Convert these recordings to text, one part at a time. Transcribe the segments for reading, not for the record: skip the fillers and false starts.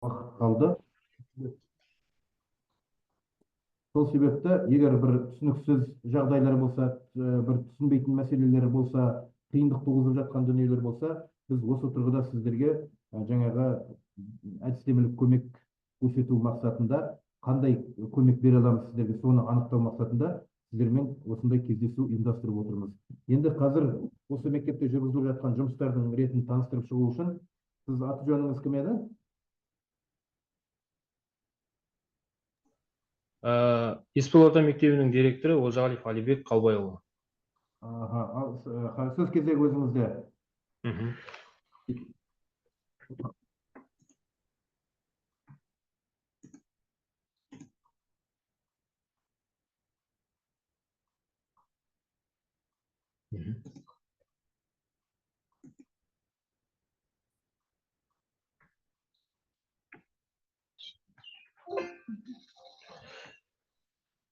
қалды. Сол себепті егер бір түсініксіз жағдайлар болса, бір түсінбейтін мәселелер болса, қиындық туғызып жатқан дүниелер болса, біз осы тұрғыда сіздерге жаңағы әдістемелік көмек көрсету мақсатында қандай көмек бере аламыз сіздерге, соны анықтау мақсатында сіздермен осындай кездесу ұйымдастырып отырмыз. Енді қазір осы мектепте жүргізіліп жатқан жұмыстардың ретін таныстырып шығу үшін сіз аты жөніңіз кім еді? Еспол орта мектебінің директоры Олжағалиев Алибек Қалбайұлы. Сөз кезегі өзіңізде.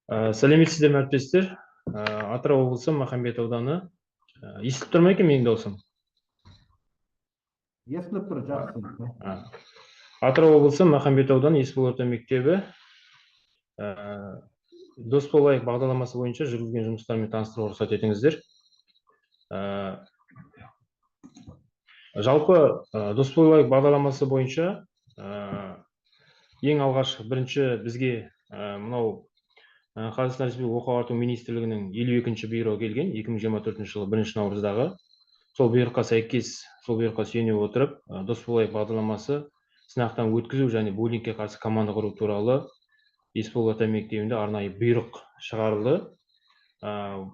Сәлеметсіздер ме әріптестер? Атырау облысы Махамбет ауданы. Естіліп тұр ма екен менің даусым? Естіліп тұр, жақсы. Атырау облысы Махамбет ауданы Еспол орта мектебі дос болайық бағдарламасы бойынша жүргізген жұмыстармен таныстыруға рұқсат етіңіздер. Жалпы дос болайық бағдарламасы бойынша ең алғаш бірінші бізге мынау Қазақстан Республикасы оқу ағарту министрлігінің 52-ші бұйрығы келген 2024 жылы 1 наурыздағы. Сол бұйрыққа сәйкес, сол бұйрыққа сүйене отырып, дос болайық бағдарламасы сынақтан өткізу және буллингке қарсы команда құру туралы Еспол орта мектебінде арнайы бұйрық шығарылды.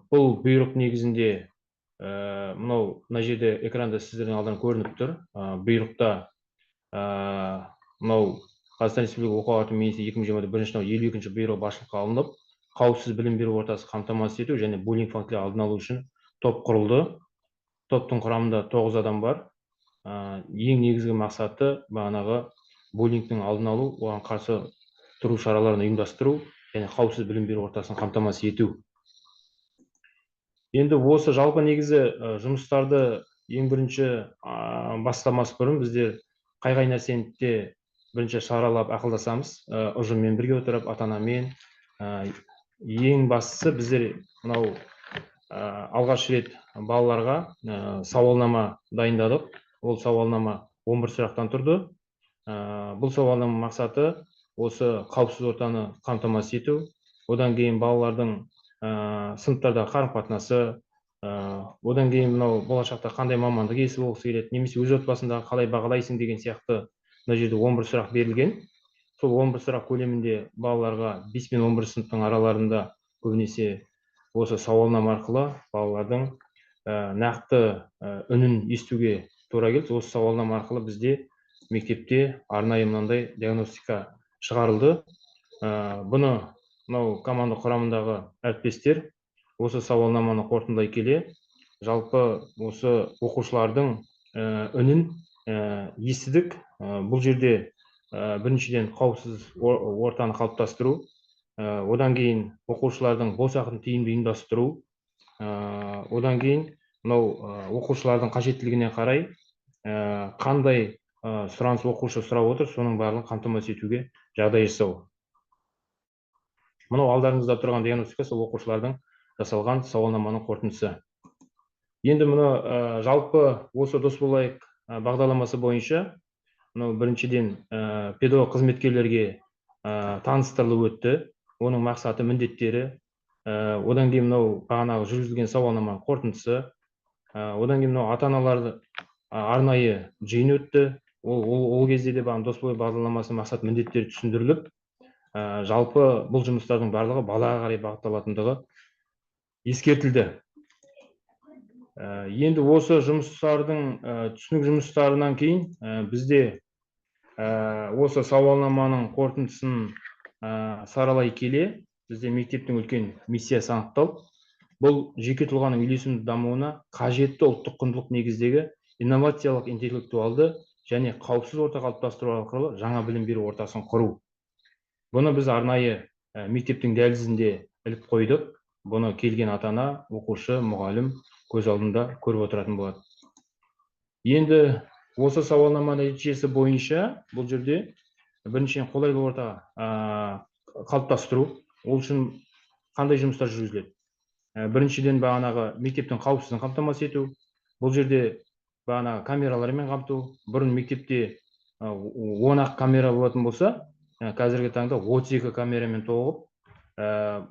Бұл бұйрық негізінде мына жерде экранда сіздердің алдан көрініп тұр. Бұйрықта мынау Қазақстан Республикасы оқу ағарту министрлігі 2024 жылы 52-ші бұйрығы басшылыққа алынып, қауіпсіз білім беру ортасы қамтамасыз ету және буллинг фактілерін алдын алу үшін топ құрылды. Топтың құрамында 9 адам бар. Ең негізгі мақсаты бағанағы буллингтің алдын алу, оған қарсы тұру шараларын ұйымдастыру және қауіпсіз білім беру ортасын қамтамасыз ету. Енді осы жалпы негізі жұмыстарды ең бірінші бастамас бұрын біздер қай нәрсені де бірінші саралап ақылдасамыз, ұжыммен бірге отырып, ата-анамен. Ең бастысы біздер мынау алғаш рет балаларға сауалнама дайындадық. Ол сауалнама 11 сұрақтан тұрды. Бұл сауалнама мақсаты осы қауіпсіз ортаны қамтамасыз ету. Одан кейін балалардың сыныптарда қарым-қатынасы, одан кейін мынау болашақта қандай мамандық иесі болғысы келеді, немесе өз отбасындағы қалай бағалайсың деген сияқты мына жерде 11 сұрақ берілген. Сол 11 сұрақ көлемінде балаларға 5 пен 11 сыныптың араларында көбінесе осы сауалнама арқылы балалардың нақты үнін естуге тура келді. Осы сауалнама арқылы бізде мектепте арнайы мынандай диагностика шығарылды. Бұны мынау команда құрамындағы әріптестер осы сауалнаманы қорытындылай келе, жалпы осы оқушылардың үнін естідік. Бұл жерде біріншіден қауіпсіз ортаны қалыптастыру, одан кейін оқушылардың бос уақытын тиімді ұйымдастыру, одан кейін мынау оқушылардың қажеттілігіне қарай қандай сұраныс оқушы сұрап отыр, соның барлығын қамтамасыз етуге жағдай жасау. Мынау алдарыңызда тұрған диагностика сол оқушылардың жасалған сауалнаманың қорытындысы. Енді мұны жалпы осы дос болайық бағдарламасы бойынша біріншіден педагог қызметкерлерге таныстырылып өтті. Оның мақсаты, міндеттері, одан кейін мынау бағанағы жүргізілген сауалнаманың қорытындысы, одан кейін мынау ата-аналарды арнайы жиын өтті. Ол кезде де дос болайық бағдарламасының мақсат, міндеттері түсіндіріліп, жалпы бұл жұмыстардың барлығы балаға қарай бағытталатындығы ескертілді. Енді осы жұмыстардың түсінік жұмыстарынан кейін бізде осы сауалнаманың қорытындысын саралай келе, бізде мектептің үлкен миссиясы анықталды. Бұл жеке тұлғаның үйлесімді дамуына қажетті ұлттық құндылық негіздегі инновациялық, интеллектуалды және қауіпсіз орта қалыптастыру арқылы жаңа білім беру ортасын құру. Бұны біз арнайы мектептің дәлізінде іліп қойдық. Бұны келген ата-ана, оқушы, мұғалім көз алдында көріп отыратын болады. Енді осы сауалнама нәтижесі бойынша бұл жерде біріншіден қолайлы орта қалыптастыру. Ол үшін қандай жұмыстар жүргізіледі? Біріншіден бағанағы мектептің қауіпсіздігін қамтамасыз ету. Бұл жерде бағанағы камералармен қамту. Бұрын мектепте 10-ақ камера болатын болса, қазіргі таңда 32 камерамен толығып,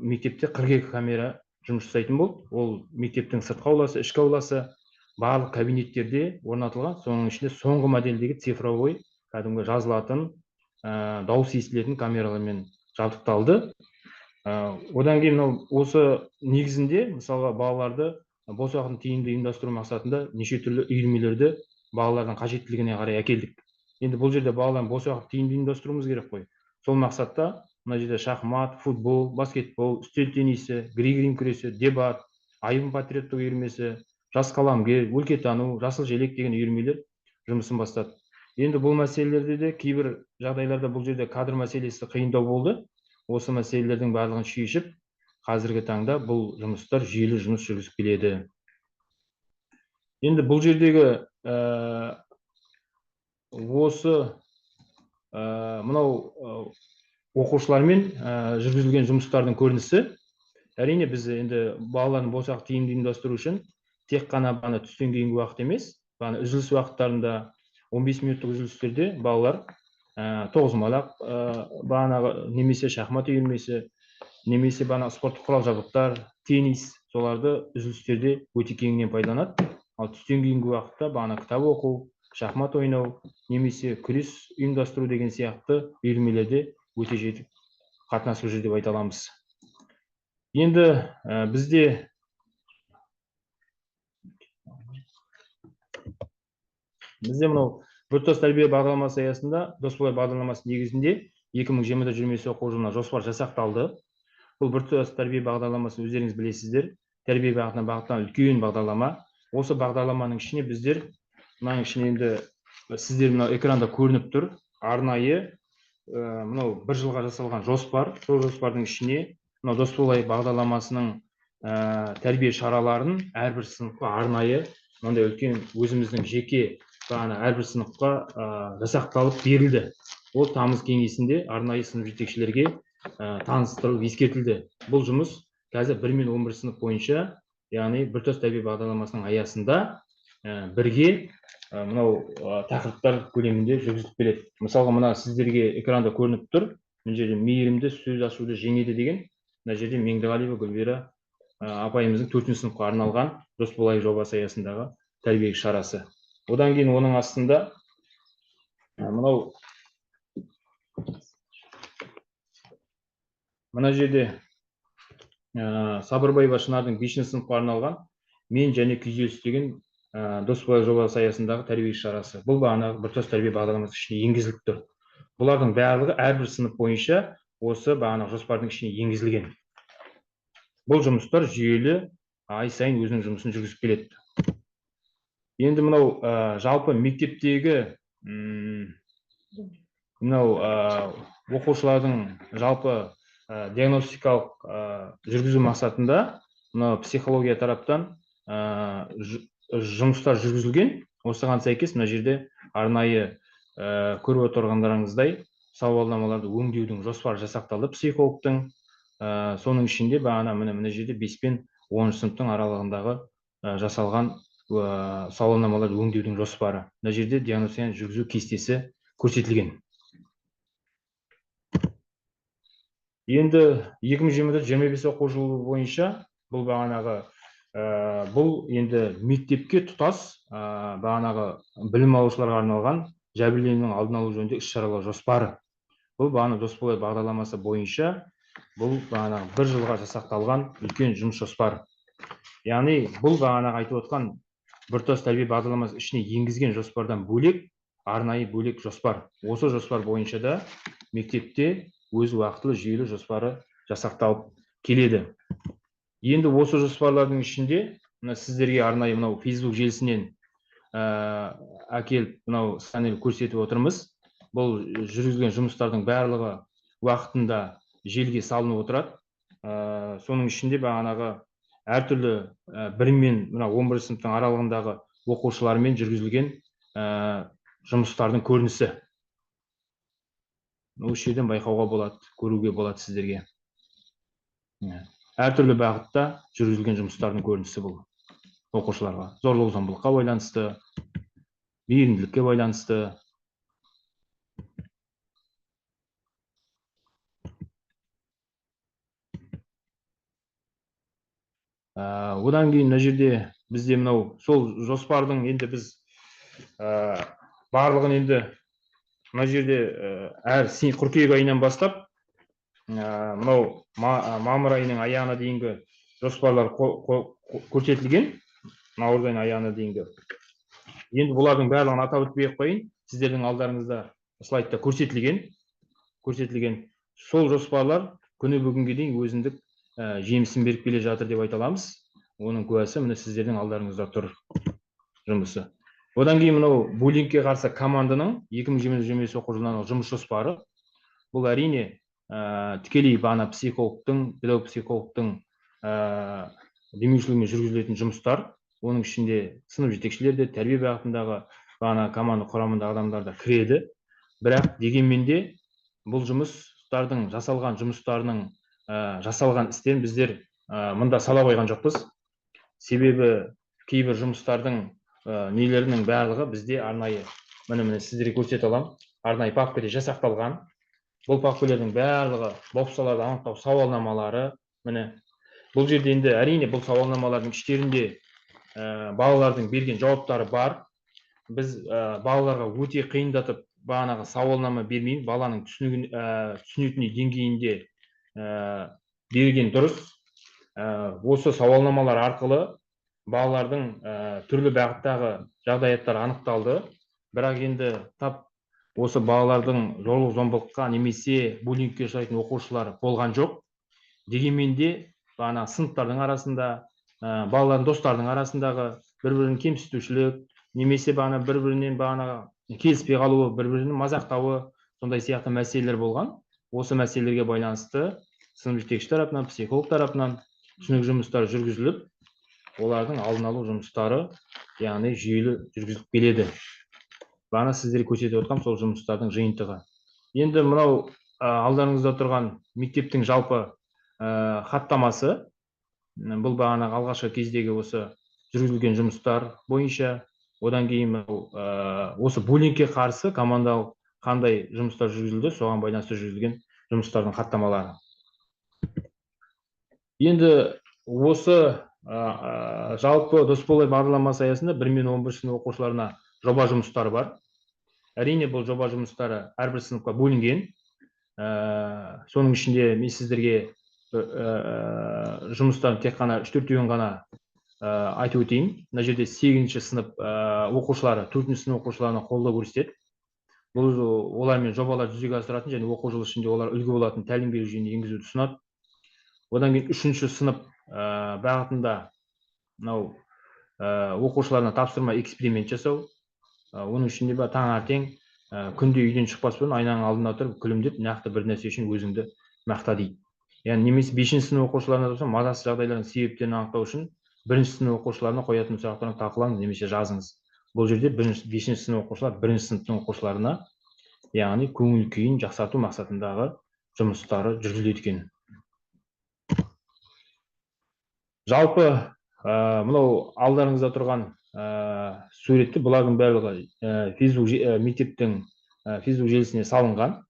мектепте 42 камера жұмыс жасайтын болды. Ол мектептің сыртқы ауласы, ішкі ауласы, барлық кабинеттерде орнатылған. Соның ішінде соңғы модельдегі цифровой, кәдімгі жазылатын, дауыс естілетін камералармен жабдықталды. Одан кейін осы негізінде мысалға балаларды бос уақытын тиімді ұйымдастыру мақсатында неше түрлі үйірмелерді балалардың қажеттілігіне қарай әкелдік. Енді бұл жерде балалардың бос уақытын тиімді ұйымдастыруымыз керек қой. Сол мақсатта мына жерде шахмат, футбол, баскетбол, үстел теннисі, грек-рим күресі, дебат, айбын патриоттық үйірмесі, жас қаламгер, өлкетану, жасыл желек деген үйірмелер жұмысын бастады. Енді бұл мәселелерде де кейбір жағдайларда бұл жерде кадр мәселесі қиындау болды. Осы мәселелердің барлығын шешіп, қазіргі таңда бұл жұмыстар жүйелі жұмыс жүргізіп келеді. Енді бұл жердегі осы мынау оқушылармен жүргізілген жұмыстардың көрінісі. Әрине біз енді балалардың бос уақытын тиімді ұйымдастыру үшін тек қана түстен кейінгі уақыт емес, үзіліс уақыттарында 15 минуттық үзілістерде балалар тоғызқұмалақ немесе шахмат үйірмесі, немесе спорттық құрал жабдықтар, теннис, соларды үзілістерде өте кеңінен пайдаланады. Ал түстен кейінгі уақытта кітап оқу, шахмат ойнау, немесе күрес ұйымдастыру деген сияқты үйірмелерде өте жетік қатынасып жүр деп айта аламыз. Енді бізде мынау біртұтас тәрбие бағдарламасы аясында Досболай бағдарламасы негізінде 2020-2021 оқу жылына жоспар жасақталды. Бұл біртұтас тәрбие бағдарламасы өздеріңіз білесіздер, тәрбие бағытына бағытталған үлкен бағдарлама. Осы бағдарламаның ішіне біздер, мынаның ішіне енді сіздер мынау экранда көрініп тұр, арнайы мынау бір жылға жасалған жоспар. Сол жоспардың ішіне мынау Досболай бағдарламасының тәрбие шараларын әрбір сыныпқа арнайы мынандай үлкен өзіміздің жеке әрбір сыныпқа жасақталып берілді. Ол тамыз кеңесінде арнайы сынып жетекшілерге таныстырылып ескертілді. Бұл жұмыс қазір 1 мен 11 сынып бойынша, яғни біртұтас тәрбие бағдарламасының аясында бірге мынау тақырыптар көлемінде жүргізіліп келеді. Мысалға мына сіздерге экранда көрініп тұр. Мына жерде мейірімді сөз ашуды жеңеді деген, мына жерде Меңдіғалиева Гүлбира апайымыздың 4-ші сыныпқа арналған Досболай жобасы аясындағы тәрбие шарасы. Одан кейін оның астында мына жерде Сабырбаева Шынардың 5-ші сыныпқа арналған мен және күйзеліс деген Досболай жобасы аясындағы тәрбие шарасы. Бұл біртұтас тәрбие бағдарламасы ішіне енгізіліп тұр. Бұлардың барлығы әрбір сынып бойынша осы жоспардың ішіне енгізілген. Бұл жұмыстар жүйелі ай сайын өзінің жұмысын жүргізіп келеді. Енді мынау жалпы мектептегі оқушылардың жалпы диагностикалық жүргізу мақсатында психология тараптан жұмыстар жүргізілген. Осыған сәйкес мына жерде арнайы көріп отырғандарыңыздай сауалнамаларды өңдеудің жоспары жасақталды психологтың. Соның ішінде мына жерде 5 пен 10 сыныптың аралығындағы жасалған сауалнамаларды өңдеудің жоспары. Мына жерде диагностиканы жүргізу кестесі көрсетілген. Енді 2024-2025 оқу жылы бойынша бұл енді мектепке тұтас білім алушыларға арналған жәбірленудің алдын алу жөнінде іс-шаралар жоспары. Бұл Досболай бағдарламасы бойынша бұл бір жылға жасақталған үлкен жұмыс жоспары. Яғни бұл айтып отқан біртұтас тәрбие бағдарламасы ішіне енгізген жоспардан бөлек, арнайы бөлек жоспар. Осы жоспар бойынша да мектепте өз уақытылы жүйелі жоспары жасақталып келеді. Енді осы жоспарлардың ішінде сіздерге арнайы Facebook желісінен әкеліп сканер көрсетіп отырмыз. Бұл жүргізілген жұмыстардың барлығы уақытында желіге салынып отырады. Соның ішінде әртүрлі 1 мен 11 сыныптың аралығындағы оқушылармен жүргізілген жұмыстардың көрінісі. осы жерден байқауға болады, көруге болады сіздерге. Әртүрлі бағытта жүргізілген жұмыстардың көрінісі бұл оқушыларға. Зорлық-зомбылыққа байланысты, мейірімділікке байланысты. Одан кейін мына жерде бізде мынау сол жоспардың енді біз барлығын енді мына жерде әр қыркүйек айынан бастап мынау мамыр айының аяғына дейінгі жоспарлар көрсетілген, наурыз айының аяғына дейінгі. Енді бұлардың барлығын атап өтпей ақ қояйын, сіздердің алдарыңызда слайдта көрсетілген. Сол жоспарлар күні бүгінге дейін өзіндік жемісін беріп келе жатыр деп айта аламыз. Оның куәсі міне сіздердің алдарыңызда тұр жұмысы. Одан кейін мынау буллингке қарсы команданың 2020 оқу жылының жұмыс жоспары. Бұл әрине тікелей бағана психологтың, педагог психологтың демеушілігімен жүргізілетін жұмыстар. Оның ішінде сынып жетекшілері де, тәрбие бағытындағы бағана команда құрамындағы адамдар да кіреді. Бірақ дегенмен де бұл жұмыстардың жасалған жұмыстарының жасалған істерін біздер мында сала қойған жоқпыз. Себебі кейбір жұмыстардың нелерінің барлығы бізде арнайы, міне сіздерге көрсете аламын, арнайы папкада жасақталған. Бұл папкалардың барлығы бопсаларды анықтау сауалнамалары. Міне бұл жерде енді әрине бұл сауалнамалардың іштерінде балалардың берген жауаптары бар. Біз балаларға өте қиындатып бағанағы сауалнама бермейміз, баланың түсінетіндей деңгейінде берген дұрыс. Осы сауалнамалар арқылы балалардың түрлі бағыттағы жағдаяттары анықталды. Бірақ енді тап осы балалардың зорлық-зомбылыққа немесе буллингке ұшырайтын оқушылар болған жоқ. Дегенмен де бағана сыныптардың арасында, балалардың достарының арасындағы бір-бірін кемсітушілік, немесе бағана бір-бірінен бағана келіспей қалуы, бір-бірінің мазақтауы, сондай сияқты мәселелер болған. Осы мәселелерге байланысты сынып жетекші тарапынан, психолог тарапынан түсінік жұмыстары жүргізіліп, олардың алдын алу жұмыстары, яғни жүйелі жүргізіліп келеді. Бағана сіздерге көрсетіп отырған сол жұмыстардың жиынтығы. Енді мынау алдарыңызда тұрған мектептің жалпы хаттамасы. Бұл бағана алғашқы кездегі осы жүргізілген жұмыстар бойынша. Одан кейін осы буллингке қарсы командалық қандай жұмыстар жүргізілді, соған байланысты жүргізілген жұмыстардың хаттамалары. Енді осы жалпы Досболай бағдарламасы аясында 1-11 сынып оқушыларына жоба жұмыстары бар. Әрине бұл жоба жұмыстары әрбір сыныпқа бөлінген. Соның ішінде мен сіздерге жұмыстарын тек қана 3-4-еуін ғана айтып өтейін. Мына жерде 8-ші сынып оқушылары 4-ші сынып оқушыларына қолдау көрсетеді. Бұл олармен жобалар жүзеге асыратын және оқу жылы ішінде олар үлгі болатын тәлім беру жүйені енгізуді ұсынады. Одан кейін 3-ші сынып бағытында мынау оқушыларына тапсырма эксперимент жасау. Оның ішінде таңертең күнде үйден шықпас бұрын айнаның алдына тұрып күлімдеп нақты бір нәрсе үшін өзіңді мақта дейді. Яғни немесе 5-ші сынып оқушыларына болса мазасыз жағдайлардың себептерін анықтау үшін 1-ші сынып оқушыларына қоятын сұрақтарын талқылаңыз немесе жазыңыз. Бұл жерде 5-ші сынып оқушылар 1-ші сыныптың оқушыларына яғни көңіл күйін жақсарту мақсатындағы жұмыстары жүргізіледі екен. Жалпы мынау алдарыңызда тұрған суретті бұлардың барлығы мектептің фейсбук желісіне салынған.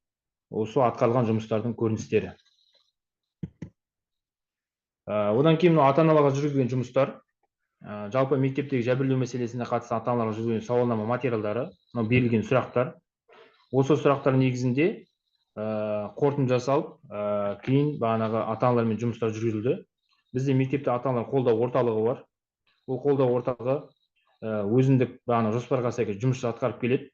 Осы атқарылған жұмыстардың көріністері. Одан кейін ата-аналарға жүргізілген жұмыстар. Жалпы мектептегі жәбірлеу мәселесіне қатысты ата-аналарға жүргізілген сауалнама материалдары, берілген сұрақтар. Осы сұрақтар негізінде қорытынды жасалып, кейін бағанағы ата-аналармен жұмыстар жүргізілді. Бізде мектепте ата-аналар қолдау орталығы бар. Бұл қолдау орталығы өзіндік жоспарға сәйкес жұмыс атқарып келеді.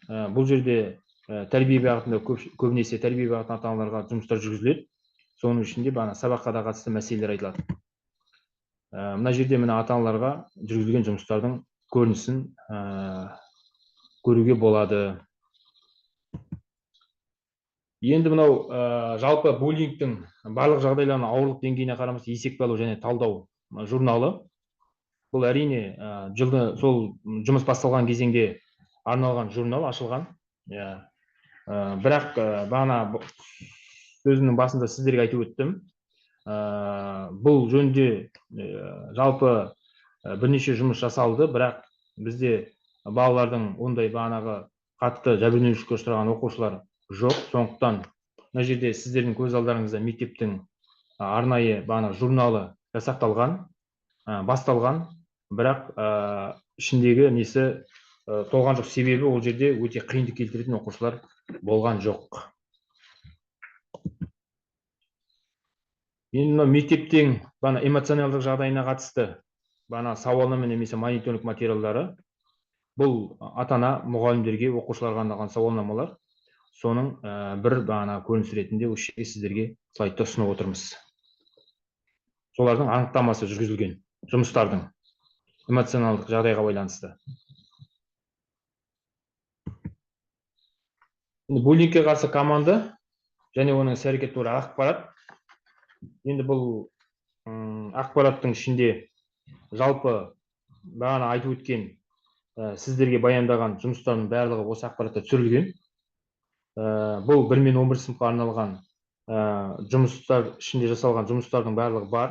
Бұл жерде тәрбие бағытында көбінесе тәрбие бағытын ата-аналарға жұмыстар жүргізіледі. Соның ішінде сабаққа да қатысты мәселелер айтылады. Мына жерде ата-аналарға жүргізілген жұмыстардың көрінісін көруге болады. Енді мынау жалпы буллингтің барлық жағдайларына ауырлық деңгейіне қарамастан есепке алу және талдау журналы. Бұл әрине жылды сол жұмыс басталған кезеңде арналған журнал ашылған. Бірақ бағана сөзімнің басында сіздерге айтып өттім. Бұл жөнде жалпы бірнеше жұмыс жасалды, бірақ бізде балалардың ондай бағанағы қатты жәбірленушілікке ұшыраған оқушылар жоқ. Сондықтан мына жерде сіздердің көз алдарыңызда мектептің арнайы бағанағы журналы жасақталған, басталған, бірақ ішіндегі несі толған жоқ. Себебі ол жерде өте қиындық келтіретін оқушылар болған жоқ. Енді мына мектептің эмоционалдық жағдайына қатысты сауалнама немесе мониторинг материалдары, бұл ата-ана мұғалімдерге, оқушыларға арналған сауалнамалар. Соның бір көрініс ретінде осы жерге сіздерге слайдта ұсынып отырмыз. Солардың анықтамасы жүргізілген жұмыстардың эмоционалдық жағдайға байланысты. Буллингке қарсы команда және оның іс-әрекет туралы ақпарат. Енді бұл ақпараттың ішінде жалпы бағана айтып өткен сіздерге баяндаған жұмыстардың барлығы осы ақпаратта түсірілген. Бұл 1 мен 11 сыныпқа арналған жұмыстар ішінде жасалған жұмыстардың барлығы бар.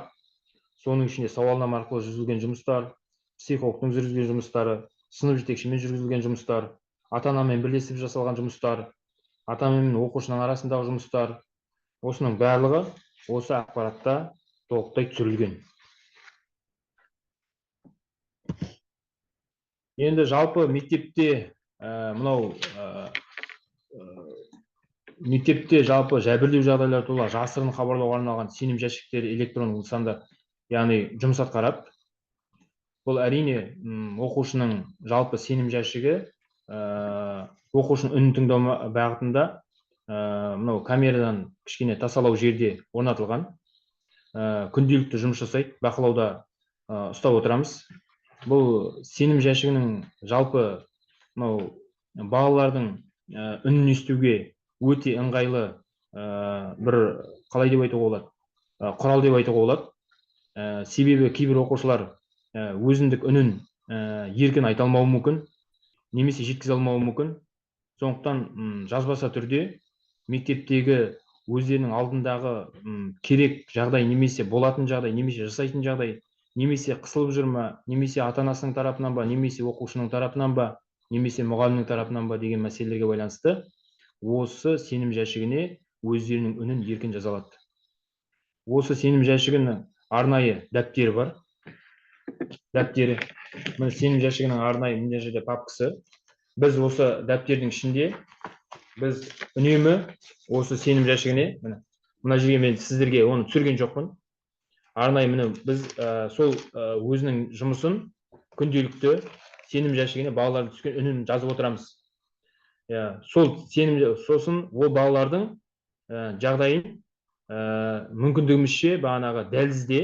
Соның ішінде сауалнама арқылы жүргізілген жұмыстар, психологтың жүргізген жұмыстары, сынып жетекшімен жүргізілген жұмыстар, ата-анамен бірлесіп жасалған жұмыстар, ата-ана мен оқушының арасындағы жұмыстар, осының барлығы осы ақпаратта толықтай түсірілген. Енді жалпы мектепте жалпы жәбірлеу жағдайлары туралы жасырын хабарлауға арналған сенім жәшіктері электронды нысанда, яғни жұмыс атқарады. Бұл әрине оқушының жалпы сенім жәшігі оқушының үнін тыңдау бағытында мынау камерадан кішкене тасалау жерде орнатылған. Күнделікті жұмыс жасайды, бақылауда ұстап отырамыз. Бұл сенім жәшігінің жалпы балалардың үнін естуге өте ыңғайлы бір, қалай деп айтуға болады, құрал деп айтуға болады. Себебі кейбір оқушылар өзіндік үнін еркін айта алмауы мүмкін, немесе жеткізе алмауы мүмкін. Сондықтан жазбаша түрде мектептегі өздерінің алдындағы керек жағдай, немесе болатын жағдай, немесе жасайтын жағдай, немесе қысылып жүр ма, немесе ата-анасының тарапынан ба, немесе оқушының тарапынан ба, немесе мұғалімнің тарапынан ба деген мәселелерге байланысты осы сенім жәшігіне өздерінің үнін еркін жаза алады. Осы сенім жәшігінің арнайы дәптері бар. Дәптері. Мына сенім жәшігінің арнайы мына жерде папкасы. Біз осы дәптердің ішінде біз үнемі осы сенім жәшігіне, мына жерге мен сіздерге оны түсірген жоқпын. Арнайы міне біз сол өзінің жұмысын күнделікті сенім жәшігіне балалардың түскен үнін жазып отырамыз. Сол сенім, сосын ол балалардың жағдайын мүмкіндігімізше бағанағы дәлізде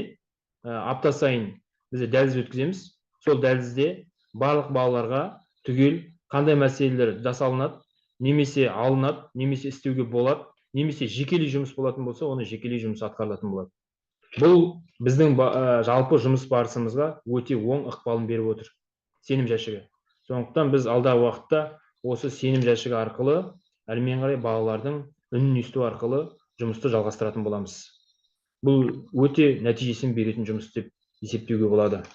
апта сайын біз дәліз өткіземіз. Сол дәлізде барлық балаларға түгел қандай мәселелер жасалынады, немесе алынады, немесе істеуге болады, немесе жекелей жұмыс болатын болса, оны жекелей жұмыс атқарылатын болады. Бұл біздің жалпы жұмыс барысымызға өте оң ықпалын беріп отыр, сенім жәшігі. Сондықтан біз алдағы уақытта осы сенім жәшігі арқылы әрмен қарай балалардың үнін есту арқылы жұмысты жалғастыратын боламыз. Бұл өте нәтижесін беретін жұмыс деп есептеуге болады.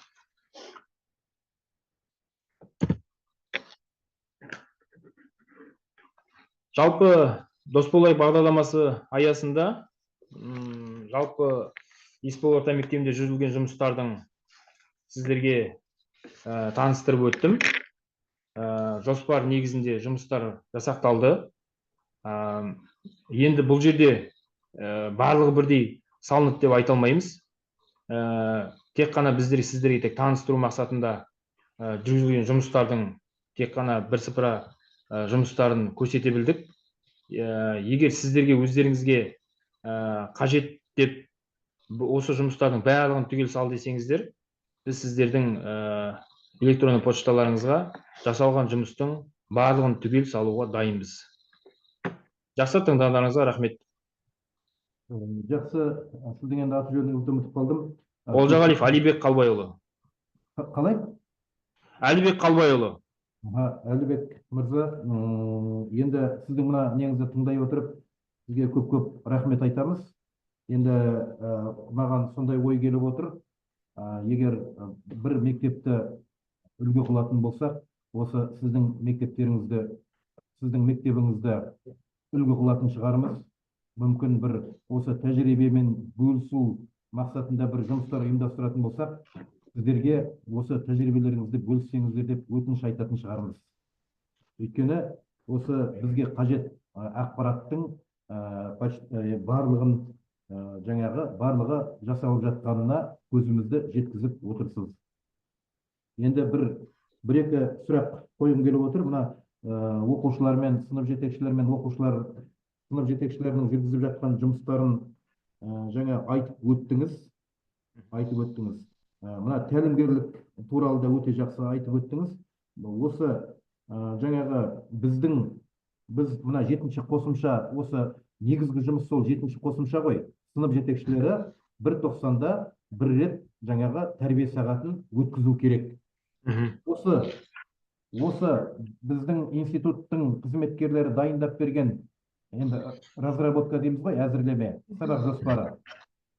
Жалпы Досболай бағдарламасы аясында жалпы Есбол орта мектебінде жүргізілген жұмыстардың сіздерге таныстырып өттім. Жоспар негізінде жұмыстар жасақталды. Енді бұл жерде барлығы бірдей салынды деп айта алмаймыз. Тек қана біздер сіздерге тек таныстыру мақсатында жүргізілген жұмыстардың тек қана бірсыпыра жұмыстарын көрсете білдік. Егер сіздерге өздеріңізге қажет деп осы жұмыстардың барлығын түгел сал десеңіздер, біз сіздердің электронды почталарыңызға жасалған жұмыстың барлығын түгел салуға дайынбыз. Жақсы, тыңдағандарыңызға рахмет. Жақсы, сіздің енді аты жөніңізді ұмытып қалдым. Олжағалиев Алибек Қалбайұлы. Қалай? Әлібек Қалбайұлы. Әлібек мырза, енді сіздің мына неңізді тыңдай отырып, сізге көп рахмет айтамыз. Енді маған сондай ой келіп отыр. Егер бір мектепті үлгі қылатын болсақ, осы сіздің мектебіңізді үлгі қылатын шығармыз. Мүмкін бір осы тәжірибемен бөлісу мақсатында бір жұмыстар ұйымдастыратын болсақ, сіздерге осы тәжірибелеріңізді бөліссеңіздер деп өтініш айтатын шығармыз. Өйткені осы бізге қажет ақпараттың барлығы жасалып жатқанына көзімізді жеткізіп отырсыз. Енді бір-екі сұрақ қойғым келіп отыр. Мына оқушылармен, сынып жетекшілерінің жүргізіп жатқан жұмыстарын жаңа айтып өттіңіз. Мына тәлімгерлік туралы да өте жақсы айтып өттіңіз. Осы жаңағы біз мына 7-ші қосымша, осы негізгі жұмыс сол 7-ші қосымша ғой. Сынып жетекшілері бір тоқсанда бір рет жаңағы тәрбие сағатын өткізу керек. Осы біздің институттың қызметкерлері дайындап берген, енді разработка дейміз ғой, әзірлеме, сабақ жоспары.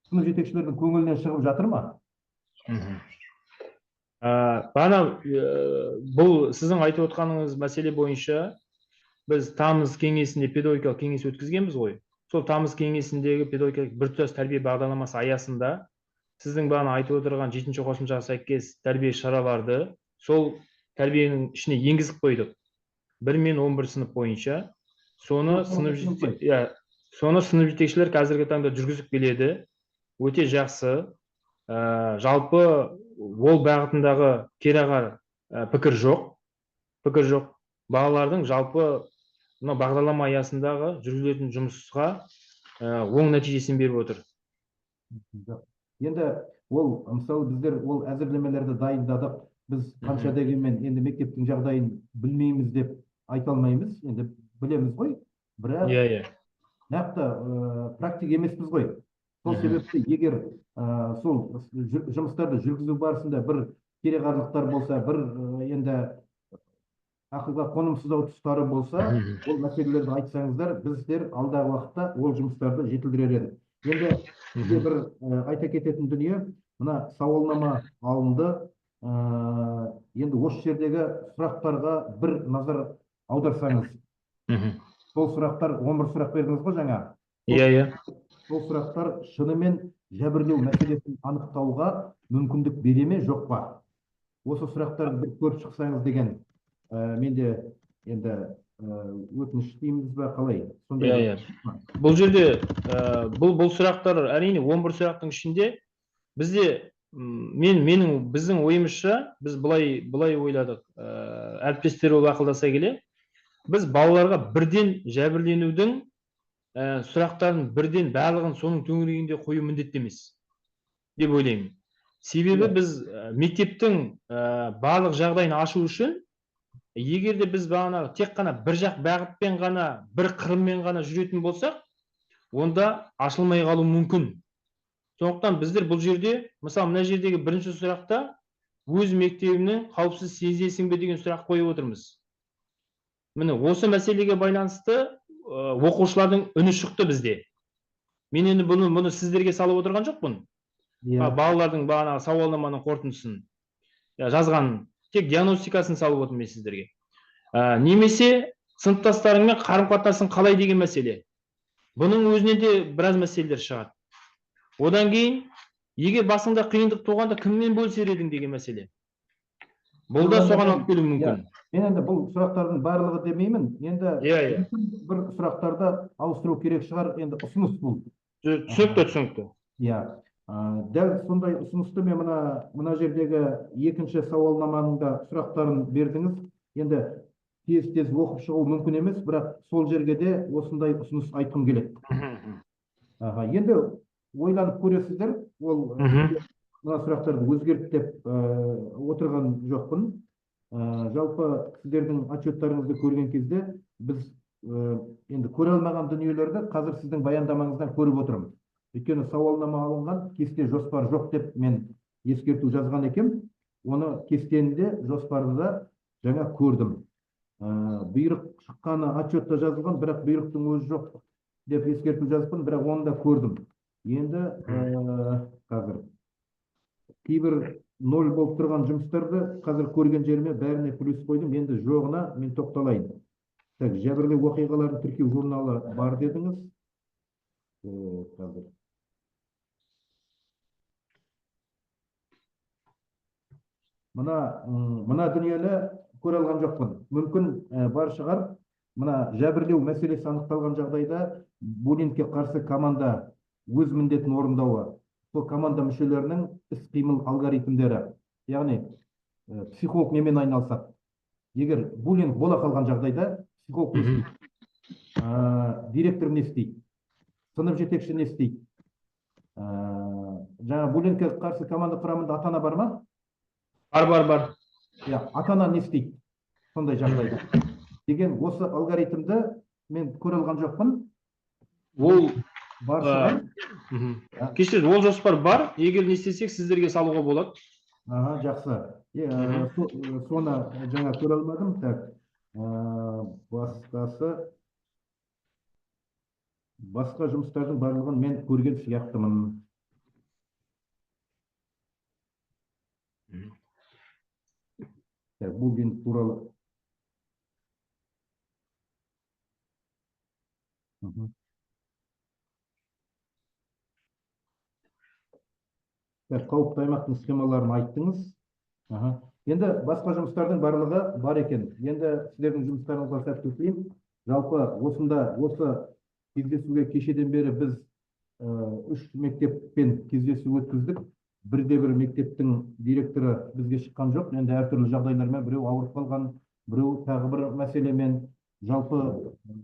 Сынып жетекшілердің көңілінен шығып жатыр ма? Бұл сіздің айтып отқаныңыз мәселе бойынша біз тамыз кеңесінде педагогикалық кеңес өткізгенбіз ғой. Сол тамыз кеңесіндегі педагогикалық біртұтас тәрбие бағдарламасы аясында сіздің бағана айтып отырған 7-ші қосымшаға сәйкес тәрбие шараларды сол тәрбиенің ішіне енгізіп қойдық. 1 мен 11 сынып бойынша. Соны сынып жетекшілер қазіргі таңда жүргізіп келеді. Өте жақсы. Жалпы ол бағытындағы керағар пікір жоқ. Балалардың жалпы бағдарлама аясындағы жүргізілетін жұмысқа оң нәтижесін беріп отыр. Енді мысалы біздер ол әзірлемелерді дайындадық. Біз қанша дегенмен енді мектептің жағдайын білмейміз деп айта алмаймыз. Енді білеміз ғой, бірақ нақты практик емеспіз ғой. Сол себепті егер сол жұмыстарды жүргізу барысында бір кереғарлықтар болса, бір енді ақылға қонымсыздау тұстары болса, ол мәселелерді айтсаңыздар, біздер алдағы уақытта ол жұмыстарды жетілдірер едік. Енді сізге бір айта кететін дүние, мына сауалнама алынды. Енді осы жердегі сұрақтарға бір назар аударсаңыз. Сол сұрақтар, 11 сұрақ бердіңіз ғой жаңа. Сол сұрақтар шынымен жәбірлеу мәселесін анықтауға мүмкіндік бере ме, жоқ па? Осы сұрақтарды бір көріп шықсаңыз деген менде енді өтініш дейміз бе, қалай? Бұл жерде бұл сұрақтар әрине 11 сұрақтың ішінде бізде біздің ойымызша біз былай ойладық. Әріптестер болып ақылдаса келе, біз балаларға бірден жәбірленудің сұрақтарын бірден барлығын соның төңірегінде қою міндетті емес деп ойлаймын. Себебі біз мектептің барлық жағдайын ашу үшін, егер де біз бағанағы тек қана бір жақ бағытпен ғана, бір қырыммен ғана жүретін болсақ, онда ашылмай қалу мүмкін. Сондықтан біздер бұл жерде, мысалы мына жердегі бірінші сұрақта өз мектебімнің қауіпсіз сезесің бе деген сұрақ қойып отырмыз. Міне осы мәселеге байланысты оқушылардың үні шықты бізде. Мен енді бұны сіздерге салып отырған жоқпын. Балалардың бағанағы сауалнаманың қорытындысын жазған, тек диагностикасын салып отырмын сіздерге. Немесе сыныптастарыңмен қарым-қатынасың қалай деген мәселе. Бұның өзінен де біраз мәселелер шығады. Одан кейін, егер басыңда қиындық туғанда кіммен бөлісер едің деген мәселе. Бұл да соған алып келуі мүмкін. Мен енді бұл сұрақтардың барлығы демеймін. Енді бір сұрақтарды ауыстыру керек шығар, енді ұсыныс бұл. Түсінікті. Дәл сондай ұсынысты мен мына жердегі екінші сауалнаманың да сұрақтарын бердіңіз. Енді тез оқып шығу мүмкін емес, бірақ сол жерге де осындай ұсыныс айтқым келеді. Енді ойланып көресіздер, ол мына сұрақтарды өзгерттеп отырған жоқпын. Жалпы сіздердің отчеттарыңызды көрген кезде біз енді көре алмаған дүниелерді қазір сіздің баяндамаңыздан көріп отырмыз. Өйткені сауалнама алынған, кесте жоспар жоқ деп мен ескерту жазған екем. Оны кестенде, жоспарда жаңа көрдім. Бұйрық шыққаны отчетта жазылған, бірақ бұйрықтың өзі жоқ деп ескерту жазыппын, бірақ оны да көрдім. Енді қазір кейбір ноль болып тұрған жұмыстарды қазір көрген жеріме бәріне плюс қойдым. Енді жоғына мен тоқталайын. Так, жәбірлеу оқиғаларын тіркеу журналы бар дедіңіз. Қазір мына дүниені көре алған жоқпын. Мүмкін бар шығар. Мына жәбірлеу мәселесі анықталған жағдайда буллингке қарсы команда өз міндетін орындауы, сол команда мүшелерінің іс-қимыл алгоритмдері, яғни психолог немен айналысады. Егер буллинг бола қалған жағдайда психолог не істейді? Директор не істейді? Сынып жетекші не істейді? Жаңа буллингке қарсы команда құрамында ата-ана бар ма? Бар. Ата-ана не істейді сондай жағдайда? Деген осы алгоритмді мен көре алған жоқпын. Ол бар шығар. Кешіріңіз, ол жоспар бар. Егер не істесек, сіздерге салуға болады. Жақсы. Соны жаңа көре алмадым. Так, басқа жұмыстардың барлығын мен көрген сияқтымын. Буллинг туралы. Қауіпті аймақтың схемаларын айттыңыз. Енді басқа жұмыстардың барлығы бар екен. Енді сіздердің жұмыстарыңызға сәттілік тілеймін. Жалпы осы кездесуге кешеден бері біз 3 мектеппен кездесу өткіздік. Бірде-бір мектептің директоры бізге шыққан жоқ. Енді әртүрлі жағдайлармен, біреу ауырып қалған, біреу тағы бір мәселемен. Жалпы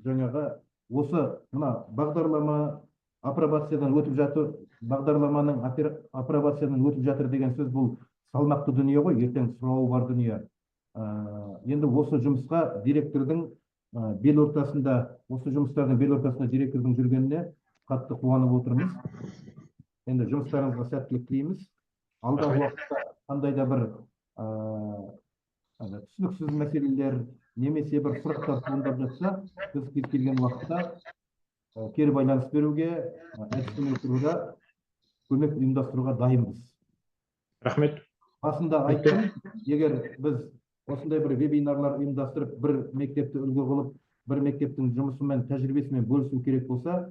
жаңағы осы мына бағдарлама апробациядан өтіп жатыр, бағдарламаның апробациядан өтіп жатыр деген сөз, бұл салмақты дүние ғой, ертең сұрауы бар дүние. Енді осы жұмысқа директордың бел ортасында, осы жұмыстардың бел ортасында директордың жүргеніне қатты қуанып отырмыз. Енді жұмыстарыңызға сәттілік тілейміз. Алдағы уақытта қандай да бір түсініксіз мәселелер немесе бір сұрақтар туындап жатса, біз кез келген уақытта кері байланыс беруге, әдістеме отыруға, көмек ұйымдастыруға дайынбыз. Рахмет. Басында айттым, егер біз осындай бір вебинарлар ұйымдастырып, бір мектепті үлгі қылып, бір мектептің жұмысымен, тәжірибесімен бөлісу керек болса,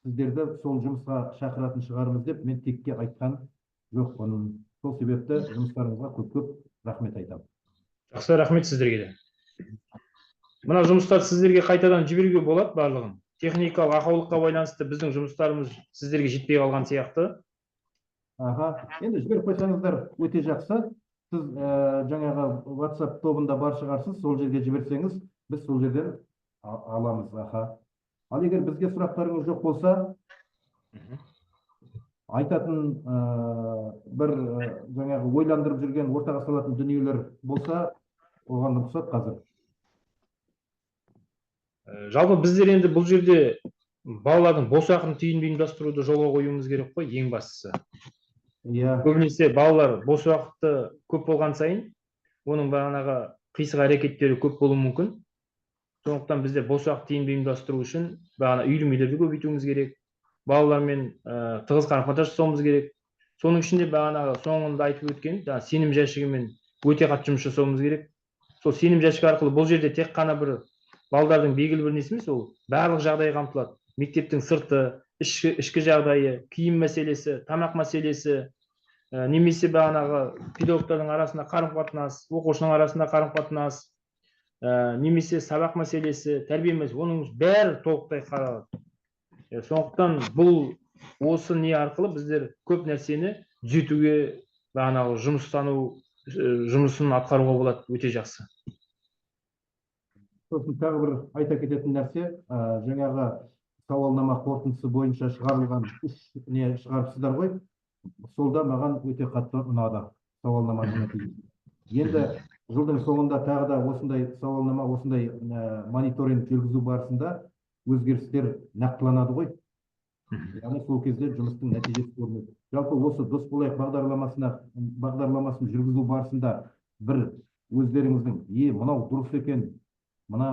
сіздерді сол жұмысқа шақыратын шығармыз деп мен текке айтқан жоқпын. Сол себепті жұмыстарыңызға көп рахмет айтамын. Жақсы, рахмет сіздерге де. Мына жұмыстар сіздерге қайтадан жіберуге болады барлығын. Техникалық ақаулыққа байланысты біздің жұмыстарымыз сіздерге жетпей қалған сияқты. Енді жіберіп қойсаңыздар өте жақсы. Сіз жаңағы WhatsApp тобында бар шығарсыз, сол жерге жіберсеңіз, біз сол жерден аламыз. Ал егер бізге сұрақтарыңыз жоқ болса, айтатын бір жаңағы ойландырып жүрген, ортаға салатын дүниелер болса, оған рұқсат қазір. Жалпы біздер енді бұл жерде балалардың бос уақытын тиімді ұйымдастыруды жолға қоюымыз керек қой, ең бастысы. Көбінесе балалар бос уақыты көп болған сайын, оның бағанағы қисық әрекеттері көп болуы мүмкін. Сондықтан біздер бос уақыт тиімді ұйымдастыру үшін бағана үйірмелерді көбейтуіміз керек, балалармен тығыз қарым-қатынас жасауымыз керек. Соның ішінде бағанағы соңында айтып өткен сенім жәшігімен өте қатты жұмыс жасауымыз керек. Сол сенім жәшігі арқылы бұл жерде тек қана бір балалардың белгілі бір несі емес, ол барлық жағдай қамтылады. Мектептің сырты, ішкі жағдайы, киім мәселесі, тамақ мәселесі, немесе бағанағы педагогтардың арасында қарым-қатынас, оқушының арасында қарым-қатынас, немесе сабақ мәселесі, тәрбие мәселесі, оның бәрі толықтай қаралады. Сондықтан бұл осы не арқылы біздер көп нәрсені түзетуге, бағанағы жұмысын атқаруға болады. Өте жақсы. Сосын тағы бір айта кететін нәрсе, жаңағы сауалнама қорытындысы бойынша шығарылған не шығарыпсыздар ғой, солда маған өте қатты ұнады сауалнаманың нәтижесі. Енді жылдың соңында тағы да осындай сауалнама, осындай мониторинг жүргізу барысында өзгерістер нақтыланады ғой. яғни сол кезде жұмыстың нәтижесі көрінеді. Жалпы осы дос болайық бағдарламасын жүргізу барысында бір өздеріңіздің мынау дұрыс екен, мына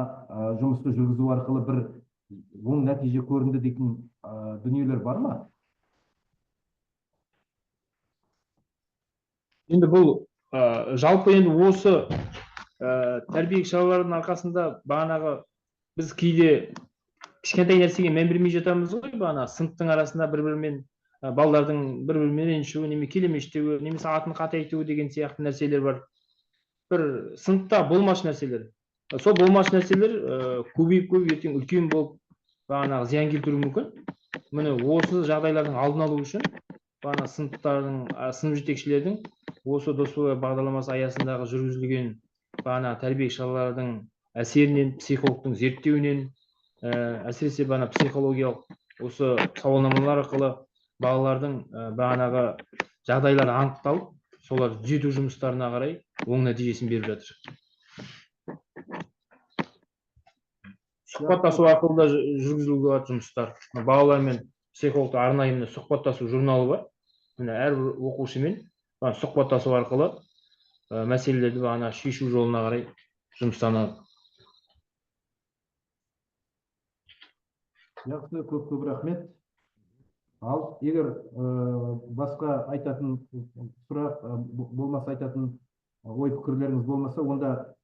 жұмысты жүргізу арқылы бір оң нәтиже көрінді дейтін дүниелер бар ма? Енді бұл жалпы енді осы тәрбиелік шаралардың арқасында бағанағы біз кейде кішкентай нәрсеге мән бермей жатамыз ғой, бағана сыныптың арасында бір-бірімен балалардың бір-бірімен ренжуі, немесе келемештеуі, немесе атын қатайтуы деген сияқты нәрселер бар. Бір сыныпта болмашы нәрселер. Сол болмашы нәрселер көбейіп ертең үлкен болып бағанағы зиян келтіруі мүмкін. Міне осы жағдайлардың алдын алу үшін бағана сынып жетекшілердің осы дос болайық бағдарламасы аясындағы жүргізілген бағана тәрбиелік шаралардың әсерінен, психологтың зерттеуінен, әсіресе бағана психологиялық осы сауалнамалар арқылы балалардың бағанағы жағдайлары анықталып, солар түзету жұмыстарына қарай оң нәтижесін беріп жатыр. Сұхбаттасу арқылы да жүргізілуге болады жұмыстар. Балалармен психологтың арнайы сұхбаттасу журналы бар. Міне әрбір оқушымен сұхбаттасу арқылы мәселелерді бағана шешу жолына қарай жұмыстанады. Жақсы, көп рахмет. Ал егер басқа айтатын сұрақ болмаса, айтатын ой пікірлеріңіз болмаса, онда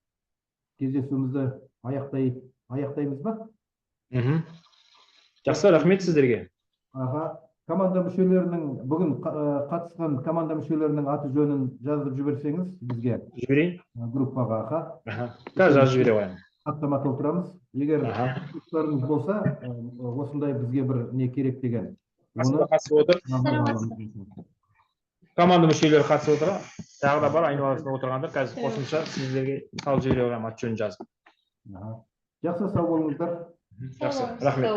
кездесуімізді аяқтаймыз ба? Жақсы, рахмет сіздерге. Команда мүшелерінің, бүгін қатысқан команда мүшелерінің аты жөнін жазып жіберсеңіз бізге. Жіберейін? Группаға. Жазып жібере қоямын. Хаттама толтырамыз. Егер ұсыныстарыңыз болса, осындай бізге бір не керек деген. Қатысып отыр. Команда мүшелері қатысып отыр. Тағы да бар, айналасында отырғандар. Қазір қосымша сіздерге салып жібере қоямын, аты жөнін жазып. Жақсы, сау болыңыздар. Жақсы, рахмет.